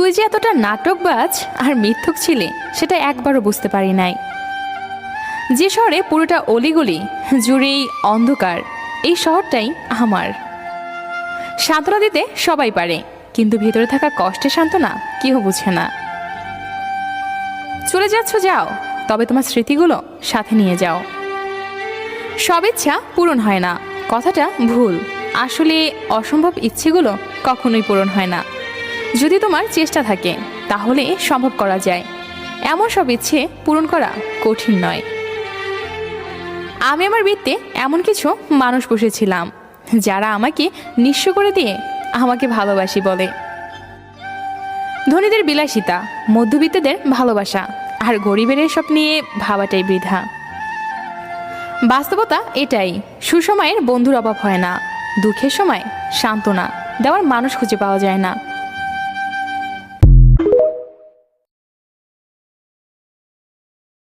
তুই যে এতটা নাটকবাজ আর মিথ্যুক ছিলি সেটা একবারও বুঝতে পারি নাই। যে শহরে পুরোটা অলিগলি জুড়েই অন্ধকার, এই শহরটাই আমার। সান্ত্বনা দিতে সবাই পারে, কিন্তু ভিতরে থাকা কষ্টের সান্ত্বনা কেউ বুঝে না। চলে যাচ্ছ যাও, তবে তোমার স্মৃতিগুলো সাথে নিয়ে যাও। সব ইচ্ছা পূরণ হয় না, কথাটা ভুল। আসলে অসম্ভব ইচ্ছেগুলো কখনোই পূরণ হয় না। যদি তোমার চেষ্টা থাকে তাহলে সম্ভব করা যায়। এমন সব ইচ্ছে পূরণ করা কঠিন নয়। আমি আমার বৃত্তে এমন কিছু মানুষ বসেছিলাম যারা আমাকে নিঃস্ব করে দিয়ে আমাকে ভালোবাসি বলে। ধনীদের বিলাসিতা, মধ্যবিত্তদের ভালোবাসা, আর গরিবের এসব নিয়ে ভাবাটাই বৃথা। বাস্তবতা এটাই, সুসময়ের বন্ধুর অভাব হয় না, দুঃখের সময় সান্ত্বনা দেওয়ার মানুষ খুঁজে পাওয়া যায় না।